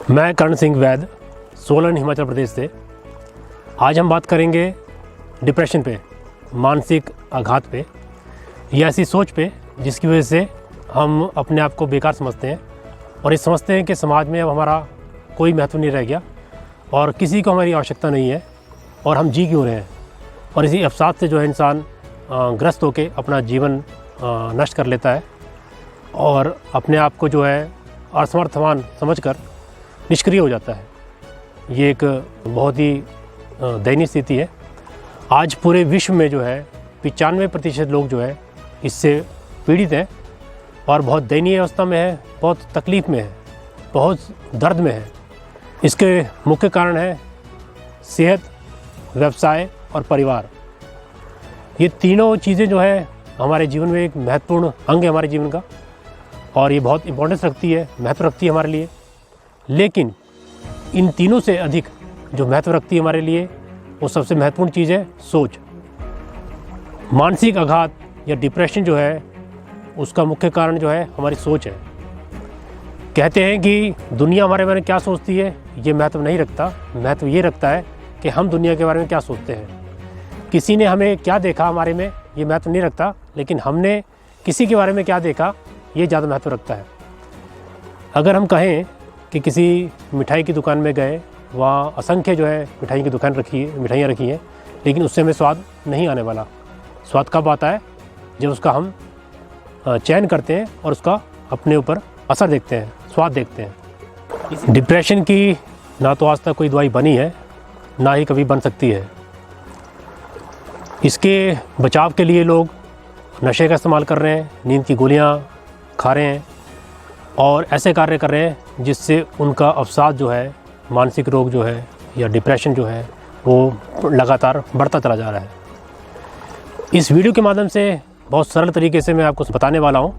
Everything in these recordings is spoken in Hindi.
मैं करण सिंह वैद, सोलन हिमाचल प्रदेश से। आज हम बात करेंगे डिप्रेशन पे, मानसिक आघात पे, या ऐसी सोच पे जिसकी वजह से हम अपने आप को बेकार समझते हैं और ये समझते हैं कि समाज में अब हमारा कोई महत्व नहीं रह गया और किसी को हमारी आवश्यकता नहीं है और हम जी क्यों रहे हैं। और इसी अवसाद से जो है इंसान ग्रस्त होकर अपना जीवन नष्ट कर लेता है और अपने आप को जो है असमर्थवान समझकर निष्क्रिय हो जाता है। ये एक बहुत ही दयनीय स्थिति है। आज पूरे विश्व में जो है 95% लोग जो है इससे पीड़ित हैं और बहुत दयनीय अवस्था में है, बहुत तकलीफ़ में है, बहुत दर्द में है। इसके मुख्य कारण है सेहत, व्यवसाय और परिवार। ये तीनों चीज़ें जो है हमारे जीवन में एक महत्वपूर्ण अंग है हमारे जीवन का और ये बहुत इम्पोर्टेंस रखती है, महत्व रखती है हमारे लिए। लेकिन इन तीनों से अधिक जो महत्व रखती है हमारे लिए वो सबसे महत्वपूर्ण चीज़ है सोच। मानसिक आघात या डिप्रेशन जो है उसका मुख्य कारण जो है हमारी सोच है। कहते हैं कि दुनिया हमारे बारे में क्या सोचती है ये महत्व नहीं रखता, महत्व ये रखता है कि हम दुनिया के बारे में क्या सोचते हैं। किसी ने हमें क्या देखा हमारे में ये महत्व नहीं रखता, लेकिन हमने किसी के बारे में क्या देखा ये ज़्यादा महत्व रखता है। अगर हम कहें कि किसी मिठाई की दुकान में गए, वहाँ असंख्य जो है मिठाई की दुकान मिठाइयाँ रखी हैं, लेकिन उससे हमें स्वाद नहीं आने वाला। स्वाद कब आता है? जब उसका हम चयन करते हैं और उसका अपने ऊपर असर देखते हैं, स्वाद देखते हैं। डिप्रेशन की ना तो आज तक कोई दवाई बनी है, ना ही कभी बन सकती है। इसके बचाव के लिए लोग नशे का इस्तेमाल कर रहे हैं, नींद की गोलियाँ खा रहे हैं और ऐसे कार्य कर रहे हैं जिससे उनका अवसाद जो है, मानसिक रोग जो है या डिप्रेशन जो है वो लगातार बढ़ता चला जा रहा है। इस वीडियो के माध्यम से बहुत सरल तरीके से मैं आपको बताने वाला हूँ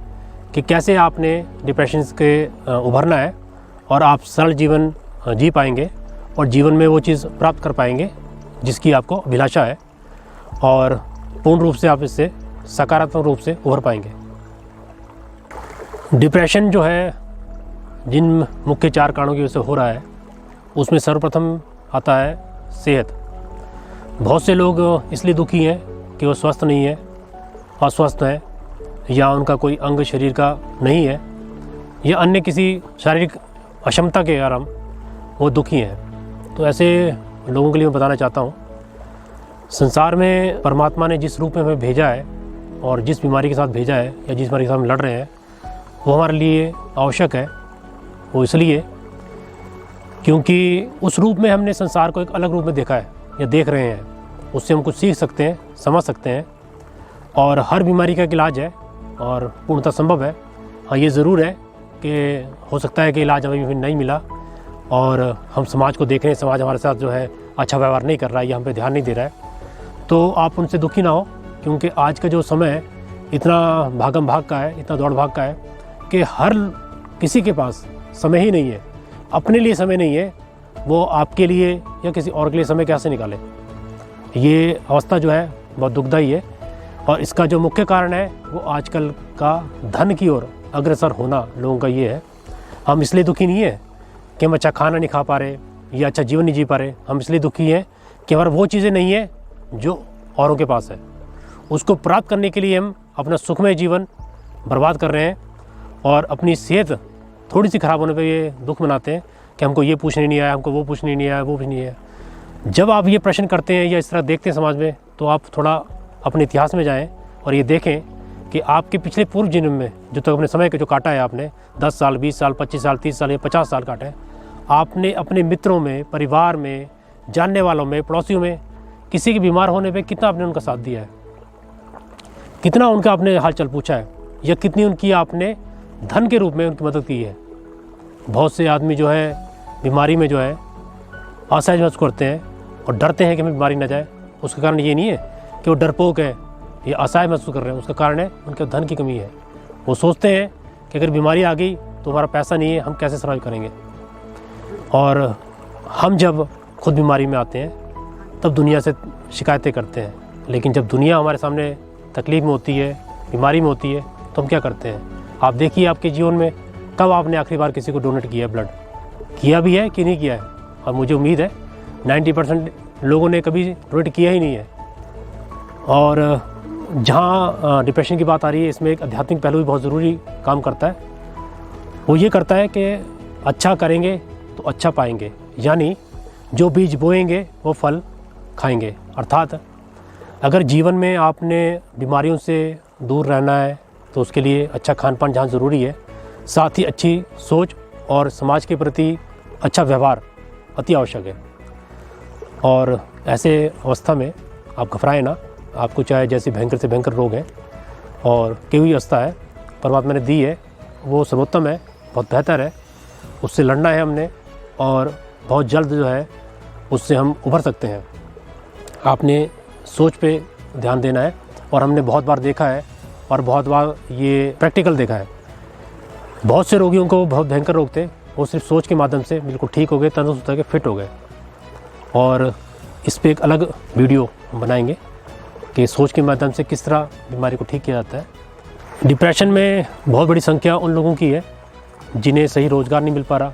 कि कैसे आपने डिप्रेशन के उभरना है और आप सरल जीवन जी पाएंगे और जीवन में वो चीज़ प्राप्त कर पाएंगे जिसकी आपको अभिलाषा है और पूर्ण रूप से आप इससे सकारात्मक रूप से उभर पाएंगे। डिप्रेशन जो है जिन मुख्य 4 कारणों की वजह से हो रहा है उसमें सर्वप्रथम आता है सेहत। बहुत से लोग इसलिए दुखी हैं कि वो स्वस्थ नहीं है, अस्वस्थ है, या उनका कोई अंग शरीर का नहीं है या अन्य किसी शारीरिक अक्षमता के कारण वो दुखी हैं। तो ऐसे लोगों के लिए मैं बताना चाहता हूँ, संसार में परमात्मा ने जिस रूप में हमें भेजा है और जिस बीमारी के साथ भेजा है या जिस बीमारी के साथ हम लड़ रहे हैं वो हमारे लिए आवश्यक है। वो इसलिए क्योंकि उस रूप में हमने संसार को एक अलग रूप में देखा है या देख रहे हैं, उससे हम कुछ सीख सकते हैं, समझ सकते हैं और हर बीमारी का इलाज है और पूर्णतः संभव है। हाँ, ये ज़रूर है कि हो सकता है कि इलाज हमें भी नहीं मिला और हम समाज को देख रहे हैं, समाज हमारे साथ जो है अच्छा व्यवहार नहीं कर रहा है या हम पे ध्यान नहीं दे रहा है, तो आप उनसे दुखी ना हो। क्योंकि आज का जो समय है इतना भागम भाग का है, इतना दौड़ भाग का है कि हर किसी के पास समय ही नहीं है, अपने लिए समय नहीं है, वो आपके लिए या किसी और के लिए समय कैसे निकाले। ये अवस्था जो है बहुत दुखदायी है और इसका जो मुख्य कारण है वो आजकल का धन की ओर अग्रसर होना लोगों का ये है। हम इसलिए दुखी नहीं है कि हम अच्छा खाना नहीं खा पा रहे या अच्छा जीवन नहीं जी पा रहे, हम इसलिए दुखी हैं कि हमारा वो चीज़ें नहीं है जो औरों के पास है। उसको प्राप्त करने के लिए हम अपना सुखमय जीवन बर्बाद कर रहे हैं और अपनी सेहत थोड़ी सी ख़राब होने पे ये दुख मनाते हैं कि हमको ये पूछने नहीं आया, हमको वो पूछने नहीं आया, वो भी नहीं आया। जब आप ये प्रश्न करते हैं या इस तरह देखते हैं समाज में, तो आप थोड़ा अपने इतिहास में जाएं और ये देखें कि आपके पिछले पूर्व जन्म में जो तक अपने समय का जो काटा है, आपने 10 साल, 20 साल, 25 साल, 30 साल या 50 साल काटे हैं, आपने अपने मित्रों में, परिवार में, जानने वालों में, पड़ोसियों में किसी के बीमार होने पे कितना आपने उनका साथ दिया है, कितना उनका आपने हालचाल पूछा है या कितनी उनकी आपने धन के रूप में उनकी मदद की है। बहुत से आदमी जो है बीमारी में जो है असहज महसूस करते हैं और डरते हैं कि हमें बीमारी ना जाए। उसका कारण ये नहीं है कि वो डरपोक है या असहाय महसूस कर रहे हैं, उसका कारण है उनके धन की कमी है। वो सोचते हैं कि अगर बीमारी आ गई तो हमारा पैसा नहीं है, हम कैसे सर्वाइव करेंगे। और हम जब खुद बीमारी में आते हैं तब दुनिया से शिकायतें करते हैं, लेकिन जब दुनिया हमारे सामने तकलीफ़ में होती है, बीमारी में होती है, तो हम क्या करते हैं। आप देखिए आपके जीवन में कब आपने आखिरी बार किसी को डोनेट किया है ब्लड, किया भी है कि नहीं किया है, और मुझे उम्मीद है 90% लोगों ने कभी डोनेट किया ही नहीं है। और जहाँ डिप्रेशन की बात आ रही है, इसमें एक आध्यात्मिक पहलू भी बहुत ज़रूरी काम करता है। वो ये करता है कि अच्छा करेंगे तो अच्छा पाएंगे, यानी जो बीज बोएंगे वो फल खाएंगे। अर्थात अगर जीवन में आपने बीमारियों से दूर रहना है तो उसके लिए अच्छा खान पान जहाँ ज़रूरी है, साथ ही अच्छी सोच और समाज के प्रति अच्छा व्यवहार अति आवश्यक है। और ऐसे अवस्था में आप घबराएं ना। आपको चाहे जैसे भयंकर से भयंकर रोग है और कोई अवस्था है परमात्मा ने दी है, वो सर्वोत्तम है, बहुत बेहतर है, उससे लड़ना है हमने और बहुत जल्द जो है उससे हम उभर सकते हैं। आपने सोच पे ध्यान देना है, और हमने बहुत बार देखा है और बहुत बार ये प्रैक्टिकल देखा है। बहुत से रोगियों को बहुत भयंकर रोग थे, वो सिर्फ सोच के माध्यम से बिल्कुल ठीक हो गए, तंदुरुस्त होकर फिट हो गए। और इस पर एक अलग वीडियो हम बनाएंगे कि सोच के माध्यम से किस तरह बीमारी को ठीक किया जाता है। डिप्रेशन में बहुत बड़ी संख्या उन लोगों की है जिन्हें सही रोज़गार नहीं मिल पा रहा,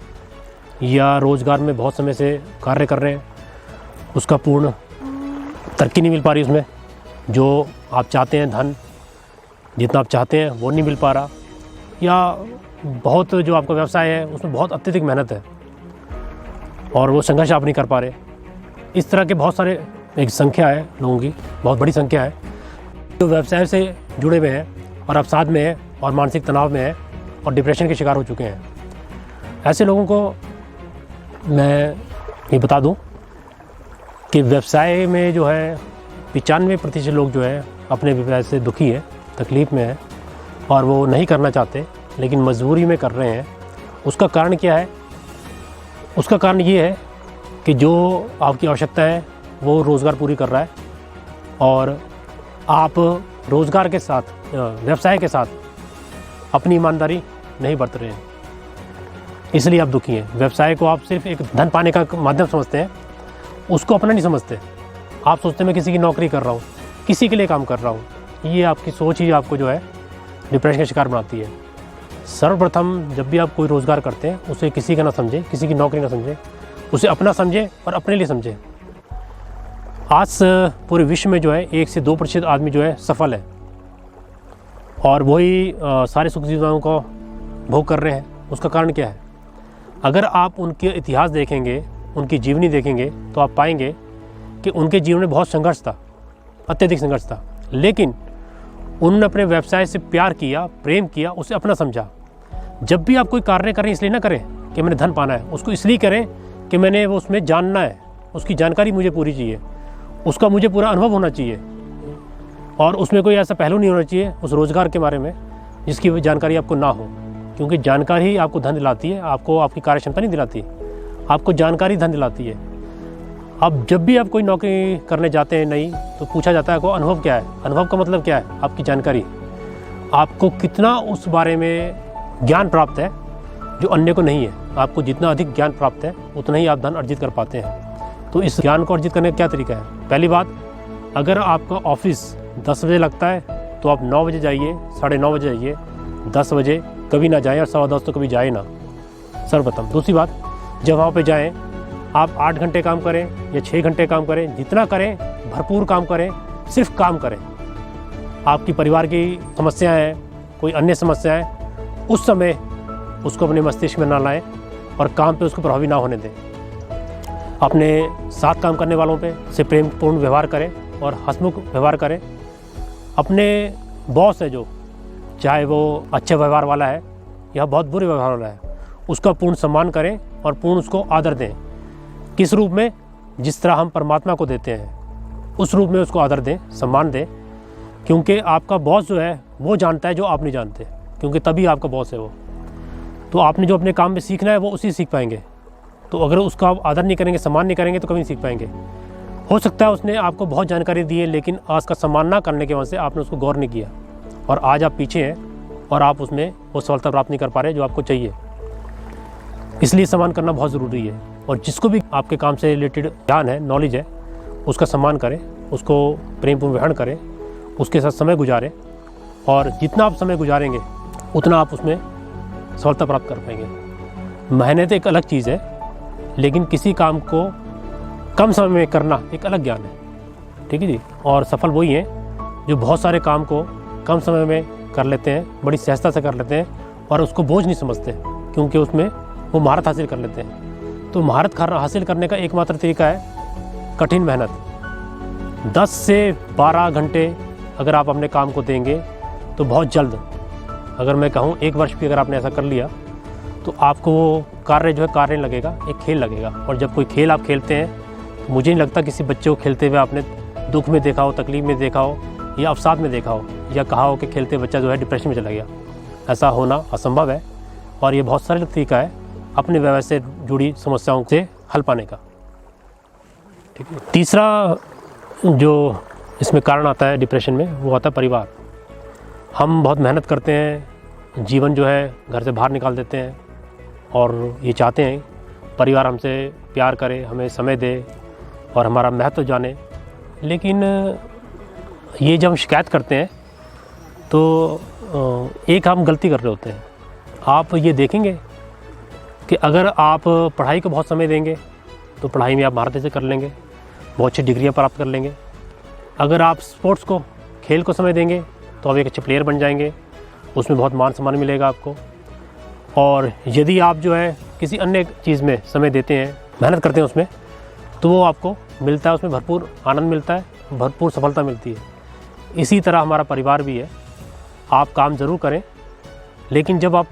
या रोज़गार में बहुत समय से कार्य कर रहे हैं, उसका पूर्ण तरक्की नहीं मिल पा रही, उसमें जो आप चाहते हैं धन जितना आप चाहते हैं वो नहीं मिल पा रहा, या बहुत जो आपका व्यवसाय है उसमें बहुत अत्यधिक मेहनत है और वो संघर्ष आप नहीं कर पा रहे। इस तरह के बहुत सारे एक संख्या है लोगों की, बहुत बड़ी संख्या है जो व्यवसाय से जुड़े हुए हैं और अवसाद में है और मानसिक तनाव में है और डिप्रेशन के शिकार हो चुके हैं। ऐसे लोगों को मैं ये बता दूं कि व्यवसाय में जो है 95% लोग जो है अपने व्यवसाय से दुखी है, तकलीफ़ में है और वो नहीं करना चाहते लेकिन मजबूरी में कर रहे हैं। उसका कारण क्या है? उसका कारण ये है कि जो आपकी आवश्यकता है वो रोज़गार पूरी कर रहा है और आप रोज़गार के साथ, व्यवसाय के साथ अपनी ईमानदारी नहीं बरत रहे हैं, इसलिए आप दुखी हैं। व्यवसाय को आप सिर्फ एक धन पाने का माध्यम समझते हैं, उसको अपना नहीं समझते। आप सोचते हैं मैं किसी की नौकरी कर रहा हूँ, किसी के लिए काम कर रहा हूँ। ये आपकी सोच ही आपको जो है डिप्रेशन का शिकार बनाती है। सर्वप्रथम जब भी आप कोई रोज़गार करते हैं उसे किसी का ना समझें, किसी की नौकरी ना समझें, उसे अपना समझें और अपने लिए समझें। आज पूरे विश्व में जो है 1 से 2% आदमी जो है सफल है और वही सारे सुख सुविधाओं को भोग कर रहे हैं। उसका कारण क्या है? अगर आप उनके इतिहास देखेंगे, उनकी जीवनी देखेंगे तो आप पाएंगे कि उनके जीवन में बहुत संघर्ष था, अत्यधिक संघर्ष था, लेकिन उन्होंने अपने व्यवसाय से प्यार किया, प्रेम किया, उसे अपना समझा। जब भी आप कोई कार्य करें इसलिए ना करें कि मैंने धन पाना है, उसको इसलिए करें कि मैंने वो उसमें जानना है, उसकी जानकारी मुझे पूरी चाहिए, उसका मुझे पूरा अनुभव होना चाहिए और उसमें कोई ऐसा पहलू नहीं होना चाहिए उस रोज़गार के बारे में जिसकी जानकारी आपको ना हो, क्योंकि जानकारी ही आपको धन दिलाती है, आपको आपकी कार्य क्षमता नहीं दिलाती, आपको जानकारी धन दिलाती है। अब जब भी आप कोई नौकरी करने जाते हैं नई, तो पूछा जाता है आपको अनुभव क्या है। अनुभव का मतलब क्या है? आपकी जानकारी, आपको कितना उस बारे में ज्ञान प्राप्त है जो अन्य को नहीं है। आपको जितना अधिक ज्ञान प्राप्त है उतना ही आप धन अर्जित कर पाते हैं। तो इस ज्ञान को अर्जित करने का क्या तरीका है? पहली बात, अगर आपका ऑफिस 10 बजे लगता है तो आप 9 बजे जाइए, 9:30 बजे जाइए, 10 बजे कभी ना जाएं और 10:15 तो कभी जाए ना, सर्वप्रथम। दूसरी बात, जब वहाँ पे जाएं आप 8 घंटे काम करें या 6 घंटे काम करें, जितना करें भरपूर काम करें, सिर्फ काम करें। आपकी परिवार की समस्याएं हैं, कोई अन्य समस्या है, उस समय उसको अपने मस्तिष्क में ना लाएं और काम पे उसको प्रभावी ना होने दें। अपने साथ काम करने वालों पे से प्रेमपूर्ण व्यवहार करें और हंसमुख व्यवहार करें। अपने बॉस है जो, चाहे वो अच्छे व्यवहार वाला है या बहुत बुरे व्यवहार वाला है, उसका पूर्ण सम्मान करें और पूर्ण उसको आदर दें। किस रूप में? जिस तरह हम परमात्मा को देते हैं उस रूप में उसको आदर दें, सम्मान दें, क्योंकि आपका बॉस जो है वो जानता है जो आप नहीं जानते, क्योंकि तभी आपका बॉस है वो। तो आपने जो अपने काम में सीखना है वो उसी सीख पाएंगे। तो अगर उसका आप आदर नहीं करेंगे, सम्मान नहीं करेंगे तो कभी नहीं सीख पाएंगे। हो सकता है उसने आपको बहुत जानकारी दी है लेकिन आज का सम्मान ना करने की वजह से आपने उसको गौर नहीं किया और आज आप पीछे हैं और आप उसमें वो सफलता प्राप्त नहीं कर पा रहे जो आपको चाहिए। इसलिए सम्मान करना बहुत ज़रूरी है और जिसको भी आपके काम से रिलेटेड ज्ञान है, नॉलेज है, उसका सम्मान करें, उसको प्रेमपूर्ण व्यवहार करें, उसके साथ समय गुजारें और जितना आप समय गुजारेंगे उतना आप उसमें सफलता प्राप्त कर पाएंगे। मेहनत एक अलग चीज़ है लेकिन किसी काम को कम समय में करना एक अलग ज्ञान है। ठीक है जी। और सफल वही हैं जो बहुत सारे काम को कम समय में कर लेते हैं, बड़ी सहजता से कर लेते हैं और उसको बोझ नहीं समझते, क्योंकि उसमें वो महारत हासिल कर लेते हैं। तो महारत हासिल करने का एकमात्र तरीका है कठिन मेहनत। 10 से 12 घंटे अगर आप अपने काम को देंगे तो बहुत जल्द, अगर मैं कहूँ 1 वर्ष भी अगर आपने ऐसा कर लिया तो आपको वो कार्य जो है कार्य नहीं लगेगा, एक खेल लगेगा। और जब कोई खेल आप खेलते हैं तो मुझे नहीं लगता किसी बच्चे को खेलते हुए आपने दुख में देखा हो, तकलीफ में देखा हो या अवसाद में देखा हो या कहा हो कि खेलते बच्चा जो है डिप्रेशन में चला गया। ऐसा होना असंभव है और ये बहुत सरल तरीका है अपने व्यवसाय से जुड़ी समस्याओं से हल पाने का। ठीक है। तीसरा जो इसमें कारण आता है डिप्रेशन में, वो आता है परिवार। हम बहुत मेहनत करते हैं, जीवन जो है घर से बाहर निकाल देते हैं और ये चाहते हैं परिवार हमसे प्यार करे, हमें समय दे और हमारा महत्व जाने। लेकिन ये जब हम शिकायत करते हैं तो एक हम गलती कर रहे होते हैं। आप ये देखेंगे कि अगर आप पढ़ाई को बहुत समय देंगे तो पढ़ाई में आप महारत से कर लेंगे, बहुत अच्छी डिग्रियाँ प्राप्त कर लेंगे। अगर आप स्पोर्ट्स को, खेल को समय देंगे तो आप एक अच्छे प्लेयर बन जाएंगे, उसमें बहुत मान सम्मान मिलेगा आपको। और यदि आप जो है किसी अन्य चीज़ में समय देते हैं, मेहनत करते हैं उसमें, तो वो आपको मिलता है, उसमें भरपूर आनंद मिलता है, भरपूर सफलता मिलती है। इसी तरह हमारा परिवार भी है। आप काम ज़रूर करें, लेकिन जब आप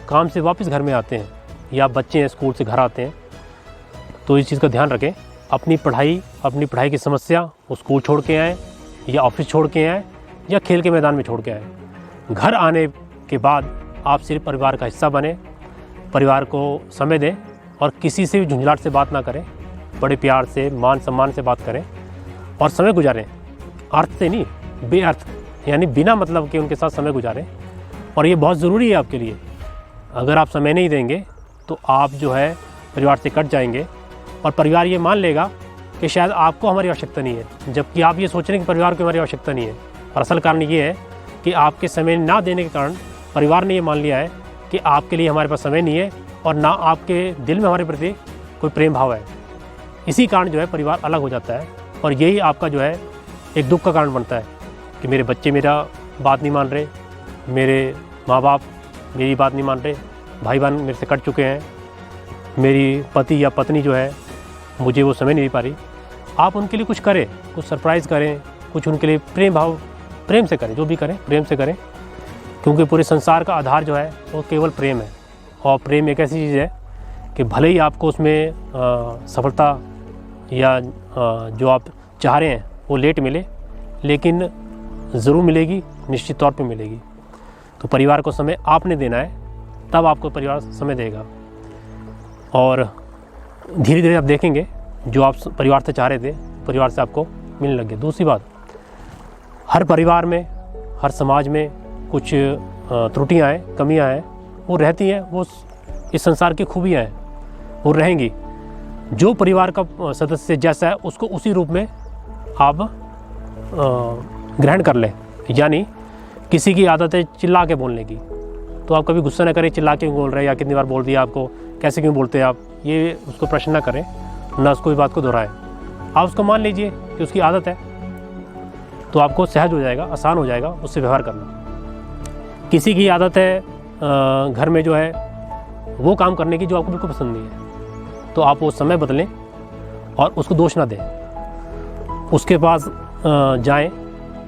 काम से वापस घर में आते हैं या बच्चे हैं स्कूल से घर आते हैं तो इस चीज़ का ध्यान रखें, अपनी पढ़ाई की समस्या वो स्कूल छोड़ के आएँ या ऑफिस छोड़ के आएँ या खेल के मैदान में छोड़ के आएँ। घर आने के बाद आप सिर्फ परिवार का हिस्सा बने, परिवार को समय दें और किसी से भी झुंझलाहट से बात ना करें, बड़े प्यार से, मान सम्मान से बात करें और समय गुजारें। अर्थ से नहीं, बेअर्थ, यानी बिना मतलब के उनके साथ समय गुजारें। और ये बहुत ज़रूरी है आपके लिए। अगर आप समय नहीं देंगे तो आप जो है परिवार से कट जाएंगे और परिवार ये मान लेगा कि शायद आपको हमारी आवश्यकता नहीं है, जबकि आप ये सोच रहे हैं कि परिवार को हमारी आवश्यकता नहीं है। और असल कारण ये है कि आपके समय ना देने के कारण परिवार ने ये मान लिया है कि आपके लिए हमारे पास समय नहीं है और ना आपके दिल में हमारे प्रति कोई प्रेम भाव है। इसी कारण जो है परिवार अलग हो जाता है और यही आपका जो है एक दुख का कारण बनता है कि मेरे बच्चे मेरा बात नहीं मान रहे, मेरे माँ बाप मेरी बात नहीं मान रहे, भाई बहन मेरे से कट चुके हैं, मेरी पति या पत्नी जो है मुझे वो समय नहीं दे पा रही। आप उनके लिए कुछ करें, कुछ सरप्राइज़ करें, कुछ उनके लिए प्रेम से करें, जो भी करें प्रेम से करें, क्योंकि पूरे संसार का आधार जो है वो केवल प्रेम है। और प्रेम एक ऐसी चीज़ है कि भले ही आपको उसमें सफलता या जो आप चाह रहे हैं वो लेट मिले, लेकिन ज़रूर मिलेगी, निश्चित तौर पे मिलेगी। तो परिवार को समय आपने देना है, तब आपको परिवार समय देगा और धीरे धीरे आप देखेंगे जो आप परिवार से चाह रहे थे परिवार से आपको मिलने लग गया। दूसरी बात, हर परिवार में, हर समाज में कुछ त्रुटियाँ हैं, कमियाँ हैं, वो रहती हैं, वो इस संसार की खूबियाँ हैं, वो रहेंगी। जो परिवार का सदस्य जैसा है उसको उसी रूप में आप ग्रहण कर लें। यानी किसी की आदत है चिल्ला के बोलने की, तो आप कभी गुस्सा ना करें चिल्ला के बोल रहे हैं या कितनी बार बोल दिया आपको, कैसे क्यों बोलते हैं आप, ये उसको प्रश्न ना करें, ना उसको इस बात को दोहराएं। आप उसको मान लीजिए कि उसकी आदत है, तो आपको सहज हो जाएगा, आसान हो जाएगा उससे व्यवहार करना। किसी की आदत है घर में जो है वो काम करने की जो आपको बिल्कुल पसंद नहीं है, तो आप वो समय बदलें और उसको दोष ना दें, उसके पास जाएं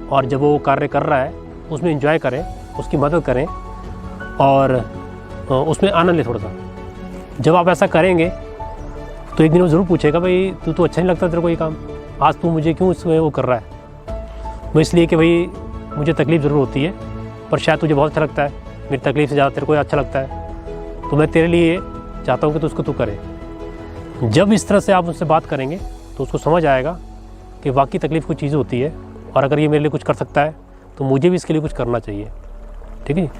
और जब वो कार्य कर रहा है उसमें एंजॉय करें, उसकी मदद करें और उसमें आनंद लें थोड़ा सा। जब आप ऐसा करेंगे तो एक दिन वो ज़रूर पूछेगा, भाई तू तो अच्छा नहीं लगता तेरे को ये काम, आज तू मुझे क्यों इसमें वो कर रहा है। वो इसलिए कि भाई मुझे तकलीफ़ ज़रूर होती है, पर शायद तुझे बहुत अच्छा लगता है, मेरी तकलीफ़ से ज़्यादा तेरे को अच्छा लगता है, तो मैं तेरे लिए चाहता हूँ कि तू उसको तू करे। जब इस तरह से आप उससे बात करेंगे तो उसको समझ आएगा कि वाकई तकलीफ़ कोई चीज़ होती है और अगर ये मेरे लिए कुछ कर सकता है तो मुझे भी इसके लिए कुछ करना चाहिए। ठीक है,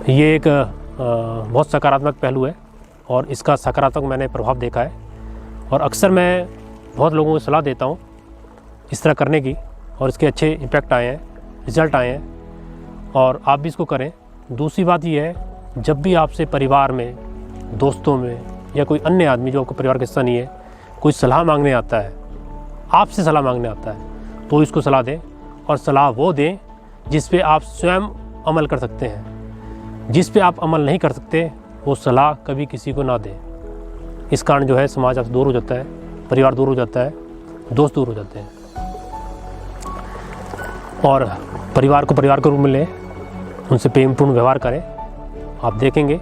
ये एक बहुत सकारात्मक पहलू है और इसका सकारात्मक मैंने प्रभाव देखा है और अक्सर मैं बहुत लोगों को सलाह देता हूँ इस तरह करने की और इसके अच्छे इम्पैक्ट आए हैं, रिज़ल्ट आए हैं और आप भी इसको करें। दूसरी बात ये है, जब भी आपसे परिवार में, दोस्तों में या कोई अन्य आदमी जो आपका परिवार का हिस्सा नहीं है कोई सलाह मांगने आता है, आपसे सलाह मांगने आता है, तो इसको सलाह दें, और सलाह वो दें जिस पे आप स्वयं अमल कर सकते हैं। जिस पे आप अमल नहीं कर सकते वो सलाह कभी किसी को ना दें। इस कारण जो है समाज आपसे दूर हो जाता है, परिवार दूर हो जाता है, दोस्त दूर हो जाते हैं। और परिवार को परिवार के रूप में लें, उनसे प्रेमपूर्ण व्यवहार करें, आप देखेंगे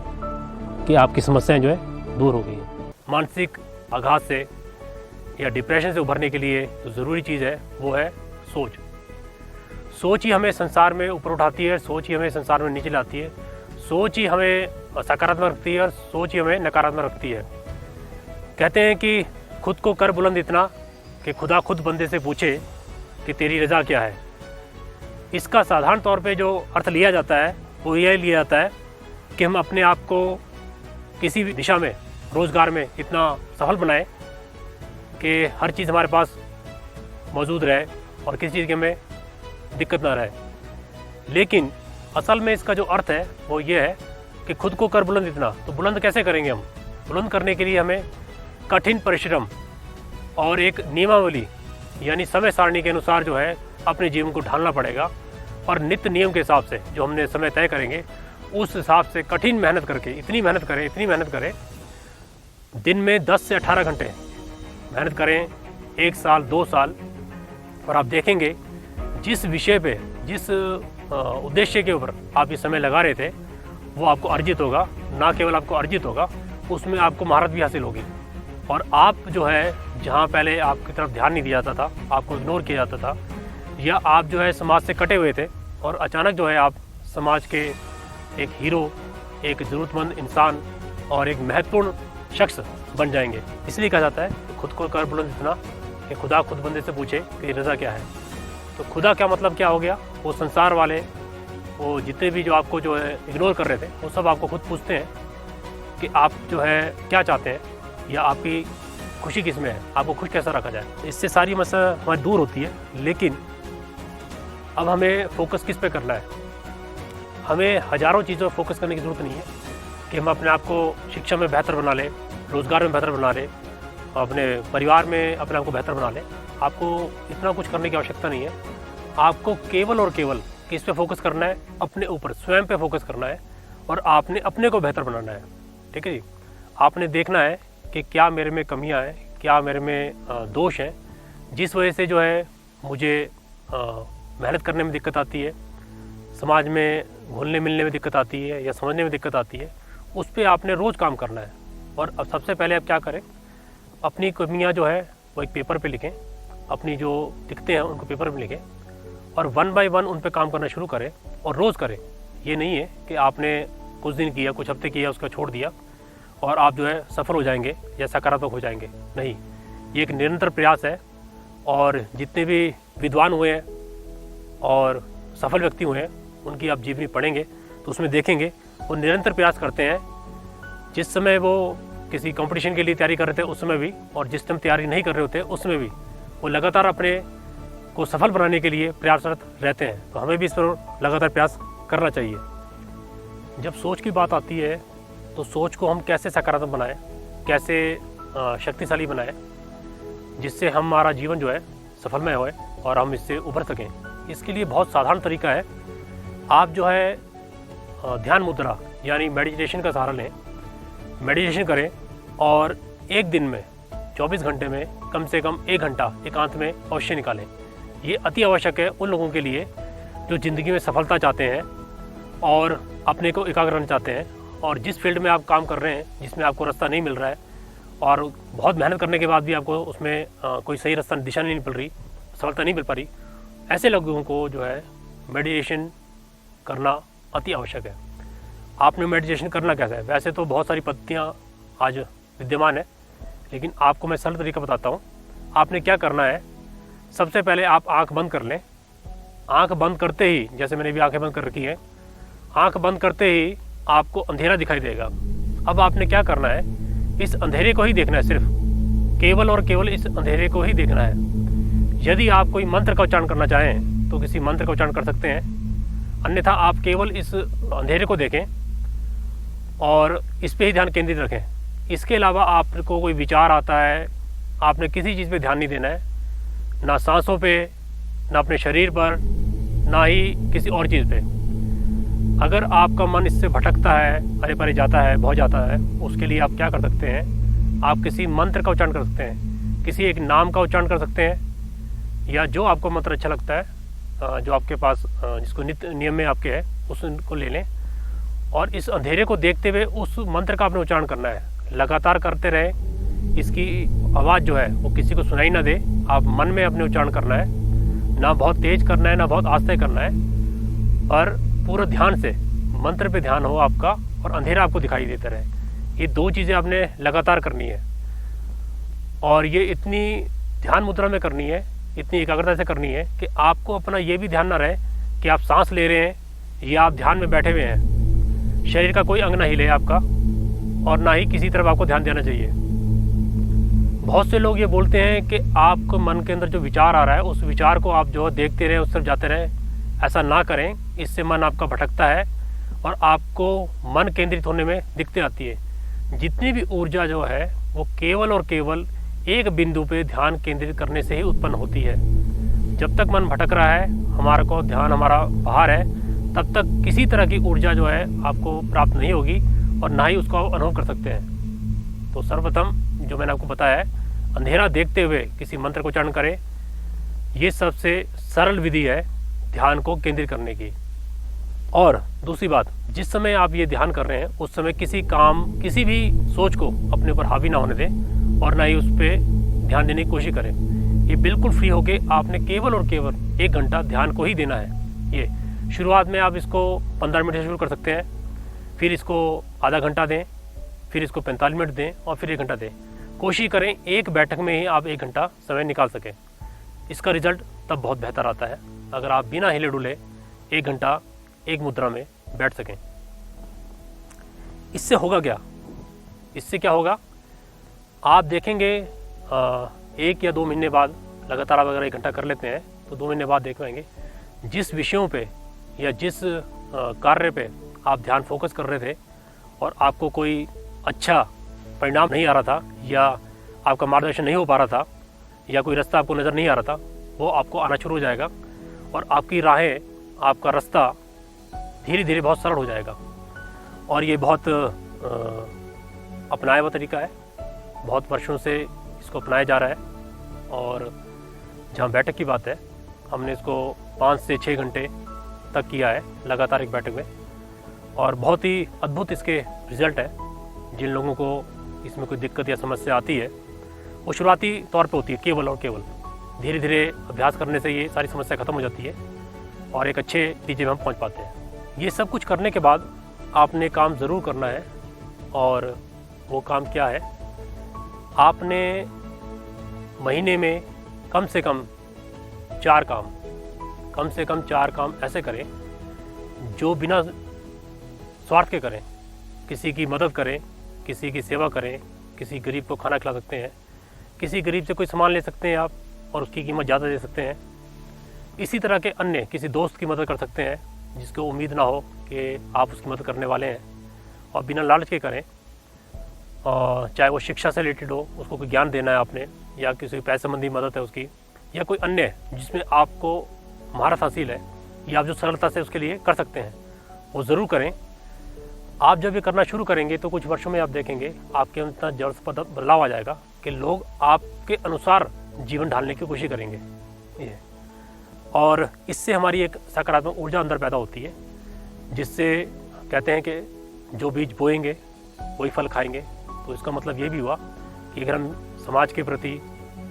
कि आपकी समस्याएं जो है दूर हो गई हैं। मानसिक आघात से या डिप्रेशन से उभरने के लिए जो ज़रूरी चीज़ है वो है सोच। सोच ही हमें संसार में ऊपर उठाती है, सोच ही हमें संसार में नीचे लाती है, सोच ही हमें सकारात्मक रखती है और सोच ही हमें नकारात्मक रखती है। कहते हैं कि खुद को कर बुलंद इतना कि खुदा खुद बंदे से पूछे कि तेरी रज़ा क्या है। इसका साधारण तौर पे जो अर्थ लिया जाता है वो यह लिया जाता है कि हम अपने आप को किसी भी दिशा में, रोज़गार में इतना सफल बनाएं कि हर चीज़ हमारे पास मौजूद रहे और किसी चीज़ की हमें दिक्कत ना रहे। लेकिन असल में इसका जो अर्थ है वो ये है कि खुद को कर बुलंद इतना, तो बुलंद कैसे करेंगे हम? बुलंद करने के लिए हमें कठिन परिश्रम और एक नियमावली यानी समय सारणी के अनुसार जो है अपने जीवन को ढालना पड़ेगा, और नित्य नियम के हिसाब से जो हमने समय तय करेंगे उस हिसाब से कठिन मेहनत करके इतनी मेहनत करें, दिन में 10 से 18 घंटे मेहनत करें, 1 साल 2 साल, और आप देखेंगे जिस विषय पे, जिस उद्देश्य के ऊपर आप ये समय लगा रहे थे वो आपको अर्जित होगा। ना केवल आपको अर्जित होगा, उसमें आपको महारत भी हासिल होगी। और आप जो है जहाँ पहले आपकी तरफ ध्यान नहीं दिया जाता था, आपको इग्नोर किया जाता था, या आप जो है समाज से कटे हुए थे, और अचानक जो है आप समाज के एक हीरो, एक ज़रूरतमंद इंसान और एक महत्वपूर्ण शख्स बन जाएंगे। इसलिए कहा जाता है कि खुद को कर बुलंद इतना कि खुदा खुद बंदे से पूछे कि रज़ा क्या है। तो खुदा क्या मतलब क्या हो गया? वो संसार वाले, वो जितने भी जो आपको जो है इग्नोर कर रहे थे, वो सब आपको खुद पूछते हैं कि आप जो है क्या चाहते हैं, या आपकी खुशी किस में है, आपको खुश कैसा रखा जाए। इससे सारी मसला हमारी दूर होती है। लेकिन अब हमें फोकस किस पे करना है? हमें हज़ारों चीज़ों पर फोकस करने की ज़रूरत नहीं है कि हम अपने आप को शिक्षा में बेहतर बना लें, रोज़गार में बेहतर बना लें, अपने परिवार में अपने आप को बेहतर बना लें। आपको इतना कुछ करने की आवश्यकता नहीं है। आपको केवल और केवल किस पे फोकस करना है? अपने ऊपर, स्वयं पे फोकस करना है, और आपने अपने को बेहतर बनाना है। ठीक है जी? आपने देखना है कि क्या मेरे में कमियां हैं, क्या मेरे में दोष हैं, जिस वजह से जो है मुझे मेहनत करने में दिक्कत आती है, समाज में घुलने मिलने में दिक्कत आती है, या समझने में दिक्कत आती है। उस पर आपने रोज़ काम करना है। और अब सबसे पहले आप क्या करें? अपनी कमियां जो है वो एक पेपर पे लिखें, अपनी जो दिक्कतें हैं उनको पेपर पे लिखें, और 1 बाय 1 उन पे काम करना शुरू करें, और रोज़ करें। ये नहीं है कि आपने कुछ दिन किया, कुछ हफ्ते किया, उसका छोड़ दिया और आप जो है सफल हो जाएंगे या सकारात्मक हो जाएंगे। नहीं, ये एक निरंतर प्रयास है। और जितने भी विद्वान हुए हैं और सफल व्यक्ति हुए हैं, उनकी आप जीवनी पढ़ेंगे तो उसमें देखेंगे वो निरंतर प्रयास करते हैं। जिस समय वो किसी कंपटीशन के लिए तैयारी कर रहे थे उस समय भी, और जिस टाइम तैयारी नहीं कर रहे होते उस समय भी, वो लगातार अपने को सफल बनाने के लिए प्रयासरत रहते हैं। तो हमें भी इस पर लगातार प्रयास करना चाहिए। जब सोच की बात आती है तो सोच को हम कैसे सकारात्मक बनाएं, कैसे शक्तिशाली बनाएं, जिससे हमारा जीवन जो है सफलमय होए और हम इससे उभर सकें। इसके लिए बहुत साधारण तरीका है। आप जो है ध्यान मुद्रा यानी मेडिटेशन का सहारा लें, मेडिटेशन करें, और एक दिन में 24 घंटे में कम से कम 1 घंटा एकांत में अवश्य निकालें। ये अति आवश्यक है उन लोगों के लिए जो ज़िंदगी में सफलता चाहते हैं और अपने को एकाग्र रहना चाहते हैं, और जिस फील्ड में आप काम कर रहे हैं जिसमें आपको रास्ता नहीं मिल रहा है, और बहुत मेहनत करने के बाद भी आपको उसमें कोई सही रास्ता, दिशा नहीं मिल रही, सफलता नहीं मिल पा रही, ऐसे लोगों को जो है मेडिटेशन करना अति आवश्यक है। आपने मेडिटेशन करना कैसा है? वैसे तो बहुत सारी पद्धतियाँ आज विद्यमान है, लेकिन आपको मैं सरल तरीका बताता हूँ। आपने क्या करना है? सबसे पहले आप आंख बंद कर लें। आंख बंद करते ही, जैसे मैंने भी आंखें बंद कर रखी हैं, आंख बंद करते ही आपको अंधेरा दिखाई देगा। अब आपने क्या करना है? इस अंधेरे को ही देखना है, सिर्फ केवल और केवल इस अंधेरे को ही देखना है। यदि आप कोई मंत्र का उच्चारण करना चाहें तो किसी मंत्र का उच्चारण कर सकते हैं, अन्यथा आप केवल इस अंधेरे को देखें और इस पे ही ध्यान केंद्रित रखें। इसके अलावा आपको कोई विचार आता है, आपने किसी चीज़ पे ध्यान नहीं देना है, ना सांसों पे, ना अपने शरीर पर, ना ही किसी और चीज़ पे। अगर आपका मन इससे भटकता है, अरे परे जाता है, बहुत जाता है, उसके लिए आप क्या कर सकते हैं, आप किसी मंत्र का उच्चारण कर सकते हैं, किसी एक नाम का उच्चारण कर सकते हैं, या जो आपको मंत्र अच्छा लगता है, जो आपके पास जिसको नित्य नियम में आपके है, उसको ले लें और इस अंधेरे को देखते हुए उस मंत्र का आपने उच्चारण करना है। लगातार करते रहें, इसकी आवाज़ जो है वो किसी को सुनाई ना दे, आप मन में अपने उच्चारण करना है, ना बहुत तेज करना है, ना बहुत आस्ते करना है, और पूरा ध्यान से मंत्र पे ध्यान हो आपका और अंधेरा आपको दिखाई देता रहे। ये 2 चीज़ें आपने लगातार करनी है और ये इतनी ध्यान मुद्रा में करनी है, इतनी एकाग्रता से करनी है कि आपको अपना ये भी ध्यान ना रहे कि आप सांस ले रहे हैं या आप ध्यान में बैठे हुए हैं। शरीर का कोई अंग ना हिले आपका और ना ही किसी तरफ आपको ध्यान देना चाहिए। बहुत से लोग ये बोलते हैं कि आपको मन के अंदर जो विचार आ रहा है उस विचार को आप जो देखते रहें, उस तरफ जाते रहें। ऐसा ना करें, इससे मन आपका भटकता है और आपको मन केंद्रित होने में दिक्कतें आती है। जितनी भी ऊर्जा जो है वो केवल और केवल एक बिंदु पे ध्यान केंद्रित करने से ही उत्पन्न होती है। जब तक मन भटक रहा है, हमारा को ध्यान हमारा बाहर है, तब तक किसी तरह की ऊर्जा जो है आपको प्राप्त नहीं होगी और ना ही उसको आप अनुभव कर सकते हैं। तो सर्वप्रथम जो मैंने आपको बताया है, अंधेरा देखते हुए किसी मंत्र को उच्चारण करें, ये सबसे सरल विधि है ध्यान को केंद्रित करने की। और दूसरी बात, जिस समय आप ये ध्यान कर रहे हैं उस समय किसी काम, किसी भी सोच को अपने ऊपर हावी ना होने दें और ना ही उस पर ध्यान देने की कोशिश करें। ये बिल्कुल फ्री होके आपने केवल और केवल 1 घंटा ध्यान को ही देना है। ये शुरुआत में आप इसको 15 मिनट से शुरू कर सकते हैं, फिर इसको आधा घंटा दें, फिर इसको 45 मिनट दें और फिर 1 घंटा दें। कोशिश करें एक बैठक में ही आप 1 घंटा समय निकाल सकें। इसका रिजल्ट तब बहुत बेहतर आता है अगर आप बिना हिले डुले 1 घंटा एक मुद्रा में बैठ सकें। इससे होगा क्या? इससे क्या होगा, आप देखेंगे 1 या 2 महीने बाद, लगातार आप अगर 1 घंटा कर लेते हैं तो 2 महीने बाद देख पाएंगे जिस विषयों पे या जिस कार्य पे आप ध्यान फोकस कर रहे थे और आपको कोई अच्छा परिणाम नहीं आ रहा था या आपका मार्गदर्शन नहीं हो पा रहा था या कोई रास्ता आपको नज़र नहीं आ रहा था, वो आपको आना शुरू हो जाएगा और आपकी राहें, आपका रास्ता धीरे धीरे बहुत सरल हो जाएगा। और ये बहुत अपनाया हुआ तरीका है, बहुत वर्षों से इसको अपनाया जा रहा है। और जहाँ बैठक की बात है, हमने इसको 5 से 6 घंटे तक किया है लगातार एक बैठक में और बहुत ही अद्भुत इसके रिज़ल्ट है। जिन लोगों को इसमें कोई दिक्कत या समस्या आती है वो शुरुआती तौर पे होती है केवल और केवल, धीरे धीरे अभ्यास करने से ये सारी समस्या ख़त्म हो जाती है और एक अच्छे नतीजे में हम पहुँच पाते हैं। ये सब कुछ करने के बाद आपने काम ज़रूर करना है और वो काम क्या है, आपने महीने में कम से कम 4 काम ऐसे करें जो बिना स्वार्थ के करें। किसी की मदद करें, किसी की सेवा करें, किसी गरीब को खाना खिला सकते हैं, किसी गरीब से कोई सामान ले सकते हैं आप और उसकी कीमत ज़्यादा दे सकते हैं। इसी तरह के अन्य किसी दोस्त की मदद कर सकते हैं जिसको उम्मीद ना हो कि आप उसकी मदद करने वाले हैं और बिना लालच के करें। चाहे वो शिक्षा से रिलेटेड हो, उसको कोई ज्ञान देना है आपने, या किसी पैसे संबंधी मदद है उसकी, या कोई अन्य जिसमें आपको महारत हासिल है या आप जो सरलता से उसके लिए कर सकते हैं, वो ज़रूर करें। आप जब ये करना शुरू करेंगे तो कुछ वर्षों में आप देखेंगे आपके अंदर जबरदस्त बदलाव आ जाएगा कि लोग आपके अनुसार जीवन ढालने की कोशिश करेंगे ये। और इससे हमारी एक सकारात्मक ऊर्जा अंदर पैदा होती है, जिससे कहते हैं कि जो बीज बोएंगे वही फल खाएंगे। तो इसका मतलब ये भी हुआ कि अगर हम समाज के प्रति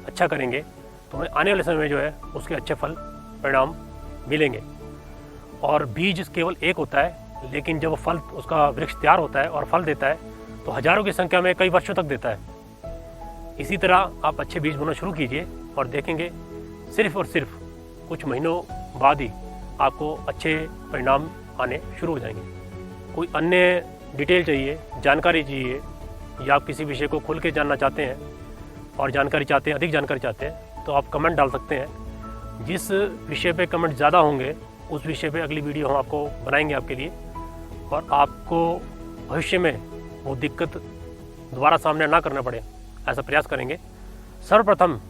अच्छा करेंगे तो हमें आने वाले समय में जो है उसके अच्छे फल परिणाम मिलेंगे। और बीज केवल एक होता है, लेकिन जब फल, उसका वृक्ष तैयार होता है और फल देता है तो हज़ारों की संख्या में कई वर्षों तक देता है। इसी तरह आप अच्छे बीज बोना शुरू कीजिए और देखेंगे सिर्फ और सिर्फ कुछ महीनों बाद ही आपको अच्छे परिणाम आने शुरू हो जाएंगे। कोई अन्य डिटेल चाहिए, जानकारी चाहिए, या आप किसी विषय को खुल के जानना चाहते हैं और जानकारी चाहते हैं, अधिक जानकारी चाहते हैं, तो आप कमेंट डाल सकते हैं। जिस विषय पे कमेंट ज़्यादा होंगे उस विषय पे अगली वीडियो हम आपको बनाएंगे आपके लिए, और आपको भविष्य में वो दिक्कत दोबारा सामने ना करना पड़े, ऐसा प्रयास करेंगे। सर्वप्रथम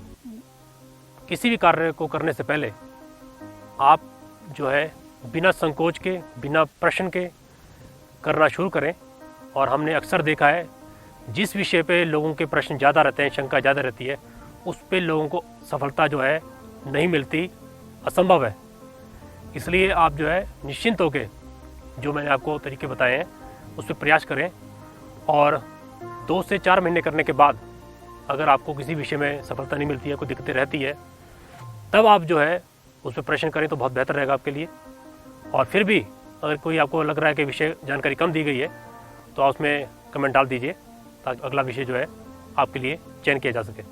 किसी भी कार्य को करने से पहले आप जो है बिना संकोच के, बिना प्रश्न के करना शुरू करें। और हमने अक्सर देखा है जिस विषय पे लोगों के प्रश्न ज़्यादा रहते हैं, शंका ज़्यादा रहती है, उस पे लोगों को सफलता जो है नहीं मिलती, असंभव है। इसलिए आप जो है निश्चिंत होकर जो मैंने आपको तरीके बताए हैं उस पर प्रयास करें। और 2 से 4 महीने करने के बाद अगर आपको किसी विषय में सफलता नहीं मिलती है, कोई दिक्कतें रहती है, तब आप जो है उस पर प्रश्न करें तो बहुत बेहतर रहेगा आपके लिए। और फिर भी अगर कोई आपको लग रहा है कि विषय जानकारी कम दी गई है तो आप उसमें कमेंट डाल दीजिए ताकि अगला विषय जो है आपके लिए चयन किया जा सके।